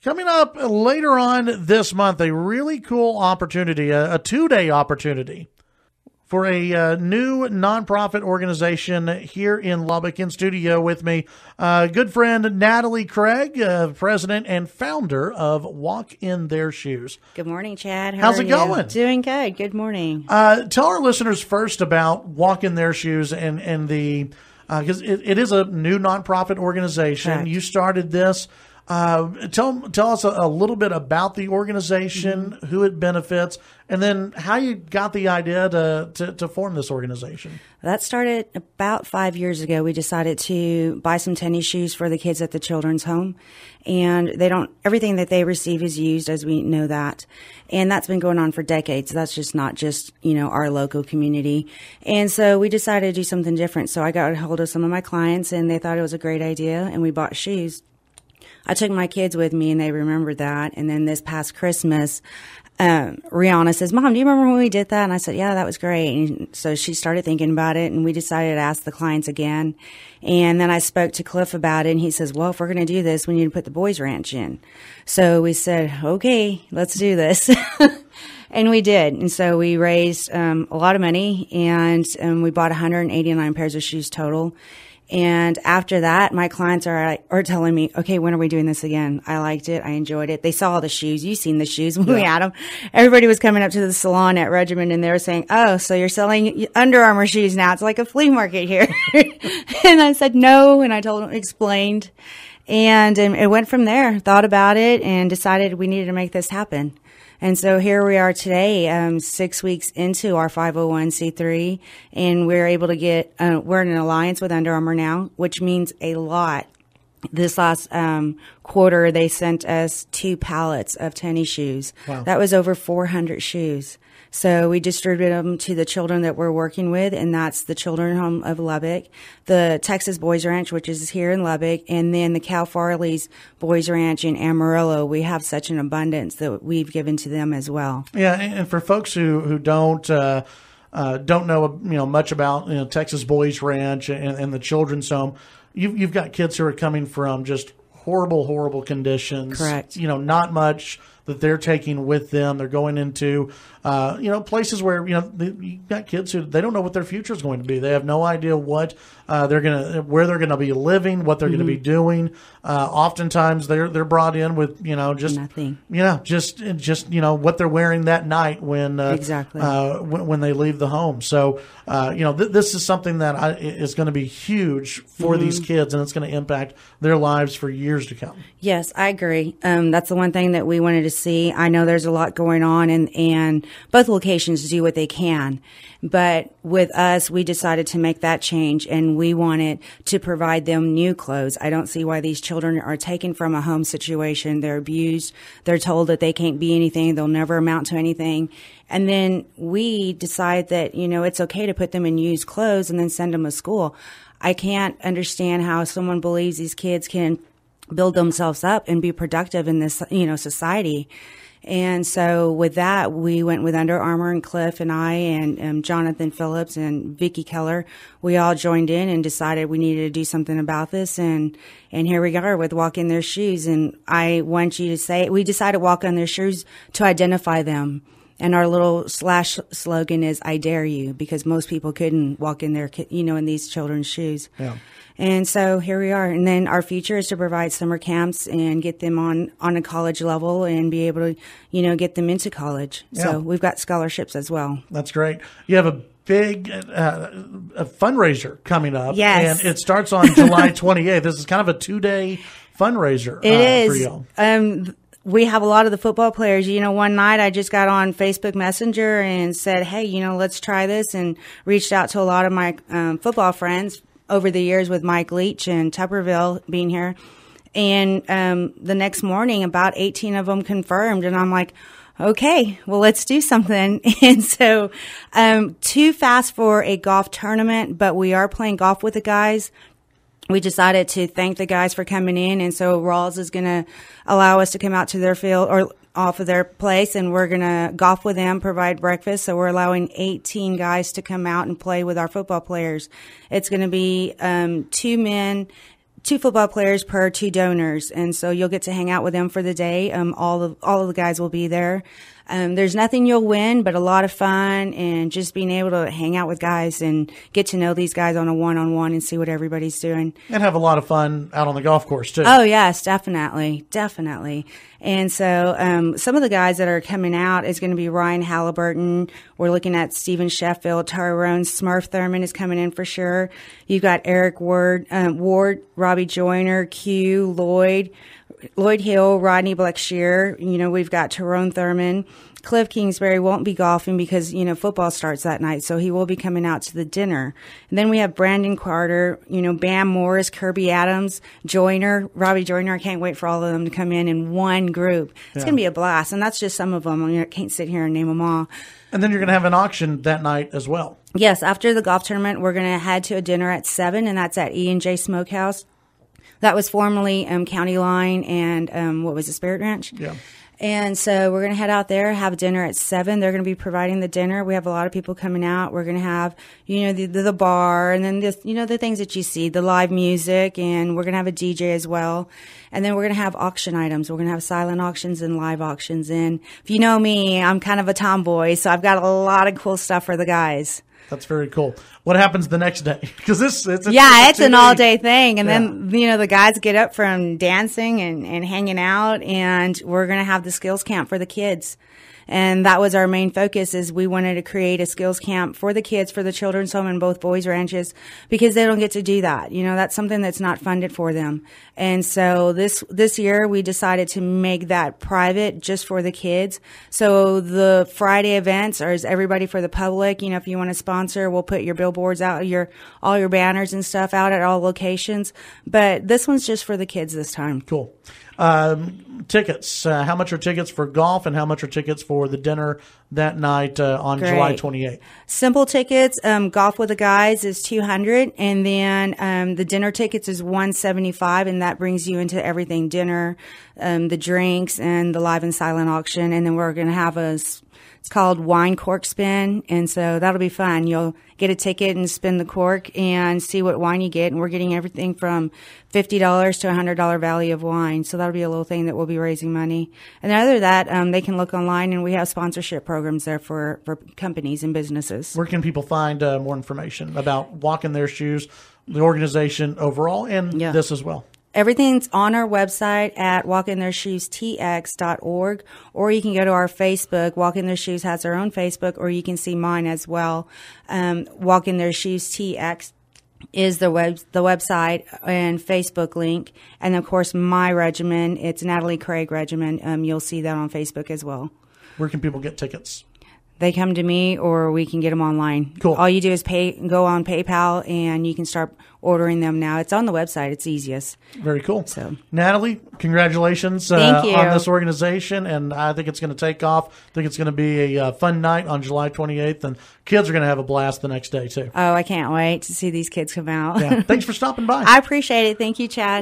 Coming up later on this month, a really cool opportunity, a 2-day opportunity for a new nonprofit organization here in Lubbock. In studio with me, good friend Natalie Craig, president and founder of Walk in Their Shoes. Good morning, Chad. How's it going? Doing good. Good morning. Tell our listeners first about Walk in Their Shoes and the because it is a new nonprofit organization. Correct. You started this. Tell us a little bit about the organization, who it benefits, and then how you got the idea to form this organization. That started about 5 years ago. We decided to buy some tennis shoes for the kids at the children's home, and everything that they receive is used, as we know that. And that's been going on for decades. That's just not just, our local community. And so we decided to do something different. So I got a hold of some of my clients and they thought it was a great idea, and we bought shoes. I took my kids with me and they remembered that. And then this past Christmas, Rihanna says, "Mom, do you remember when we did that?" And I said, "Yeah, that was great." And so she started thinking about it and we decided to ask the clients again. And then I spoke to Cliff about it and he says, "Well, if we're going to do this, we need to put the boys ranch in." So we said, "Okay, let's do this." And we did. And so we raised a lot of money and we bought 189 pairs of shoes total. And after that, my clients are telling me, "Okay, when are we doing this again? I liked it. I enjoyed it." They saw the shoes. You've seen the shoes when we had them. Everybody was coming up to the salon at Regiment and they were saying, "Oh, so you're selling Under Armour shoes now. It's like a flea market here." And I said, "No." And I told them, explained. And it went from there, thought about it and decided we needed to make this happen. And so here we are today, 6 weeks into our 501c3, and we're able to get, we're in an alliance with Under Armour now, which means a lot. This last quarter, they sent us 2 pallets of tennis shoes. Wow. That was over 400 shoes. So we distribute them to the children that we're working with, and that's the Children's Home of Lubbock, the Texas Boys Ranch, which is here in Lubbock, and then the Cal Farley's Boys Ranch in Amarillo. We have such an abundance that we've given to them as well. Yeah, and for folks who don't know much about Texas Boys Ranch and the Children's Home, you've got kids who are coming from just horrible conditions. Correct. Not much that they're taking with them. They're going into, places where, you've got kids who they don't know what their future is going to be. They have no idea what where they're going to be living, what they're going to be doing. Oftentimes they're brought in with, just nothing. Just what they're wearing that night when exactly when they leave the home. So this is something that is going to be huge for these kids, and it's going to impact their lives for years to come. Yes, I agree. That's the one thing that we wanted to see. I know there's a lot going on, and both locations do what they can. But with us, we decided to make that change, and we wanted to provide them new clothes. I don't see why these children are taken from a home situation. They're abused. They're told that they can't be anything. They'll never amount to anything. And then we decide that, it's okay to put them in used clothes and then send them to school. I can't understand how someone believes these kids can build themselves up and be productive in this, society. And so with that, we went with Under Armour, and Cliff and I and Jonathan Phillips and Vicky Keller. We all joined in and decided we needed to do something about this. And here we are with Walk in Their Shoes. And I want you to say, we decided Walk in Their Shoes to identify them. And our little slash slogan is, "I dare you," because most people couldn't walk in their, in these children's shoes. Yeah. And so here we are. And then our future is to provide summer camps and get them on a college level and be able to, get them into college. Yeah. So we've got scholarships as well. That's great. You have a big a fundraiser coming up. Yes. And it starts on July 28th. This is kind of a 2-day fundraiser for you. We have a lot of the football players. One night I just got on Facebook Messenger and said, "Hey, let's try this," and reached out to a lot of my football friends over the years with Mike Leach and Tupperville being here. And the next morning, about 18 of them confirmed. And I'm like, okay, well, let's do something. And so too fast for a golf tournament, but we are playing golf with the guys. We decided to thank the guys for coming in. And so Rawls is going to allow us to come out to their field or off of their place, and we're going to golf with them, provide breakfast. So we're allowing 18 guys to come out and play with our football players. It's going to be 2 men, 2 football players per 2 donors. And so you'll get to hang out with them for the day. All of the guys will be there. There's nothing you'll win, but a lot of fun and just being able to hang out with guys and get to know these guys on a one-on-one and see what everybody's doing. And have a lot of fun out on the golf course, too. Oh, yes, definitely. Definitely. And so some of the guys that are coming out is going to be Ryan Halliburton. We're looking at Steven Sheffield, Tyrone Smurf Thurman is coming in for sure. You've got Eric Ward, Robbie Joyner, Q, Lloyd Hill, Rodney Blackshear. We've got Tyrone Thurman. Cliff Kingsbury won't be golfing because, football starts that night, so he will be coming out to the dinner. And then we have Brandon Carter, Bam Morris, Kirby Adams, Robbie Joyner. I can't wait for all of them to come in one group. It's going to be a blast, and that's just some of them. I can't sit here and name them all. And then you're going to have an auction that night as well. Yes, after the golf tournament, we're going to head to a dinner at 7, and that's at E&J Smokehouse. That was formerly County Line and what was it, Spirit Ranch? Yeah. And so we're going to head out there, have dinner at 7. They're going to be providing the dinner. We have a lot of people coming out. We're going to have, the bar and then this, the things that you see, the live music, and we're going to have a DJ as well. And then we're going to have auction items. We're going to have silent auctions and live auctions. And if you know me, I'm kind of a tomboy, so I've got a lot of cool stuff for the guys. That's very cool. What happens the next day? Because it's an all-day thing. And then, the guys get up from dancing and hanging out, and we're going to have the skills camp for the kids. And that was our main focus, is we wanted to create a skills camp for the kids, for the children's home in both boys ranches, because they don't get to do that. That's something that's not funded for them. And so this year we decided to make that private just for the kids. So the Friday events are everybody for the public. If you want to sponsor, we'll put your billboards out, all your banners and stuff out at all locations. But this one's just for the kids this time. Cool. Tickets. How much are tickets for golf, and how much are tickets for the dinner that night on July 28th? Simple tickets. Golf with the guys is $200, and then the dinner tickets is $175, and that brings you into everything: dinner, the drinks, and the live and silent auction. And then we're going to have it's called Wine Cork Spin, and so that'll be fun. You'll get a ticket and spin the cork and see what wine you get, and we're getting everything from $50 to $100 value of wine, so that'll be a little thing that we'll be raising money. And then other than that, they can look online, and we have sponsorship programs there for companies and businesses. Where can people find more information about Walking Their Shoes, the organization overall, and this as well? Everything's on our website at walkintheirShoesTX.org, or you can go to our Facebook. Walk in Their Shoes has their own Facebook, or you can see mine as well. Walk in Their Shoes TX is the website and Facebook link. And of course, my regimen, it's Natalie Craig regimen. You'll see that on Facebook as well. Where can people get tickets? They come to me, or we can get them online. Cool. All you do is go on PayPal, and you can start ordering them now. It's on the website. It's easiest. Very cool. So, Natalie, congratulations Thank you. on this organization, and I think it's going to take off. I think it's going to be a fun night on July 28th, and kids are going to have a blast the next day, too. Oh, I can't wait to see these kids come out. Yeah. Thanks for stopping by. I appreciate it. Thank you, Chad.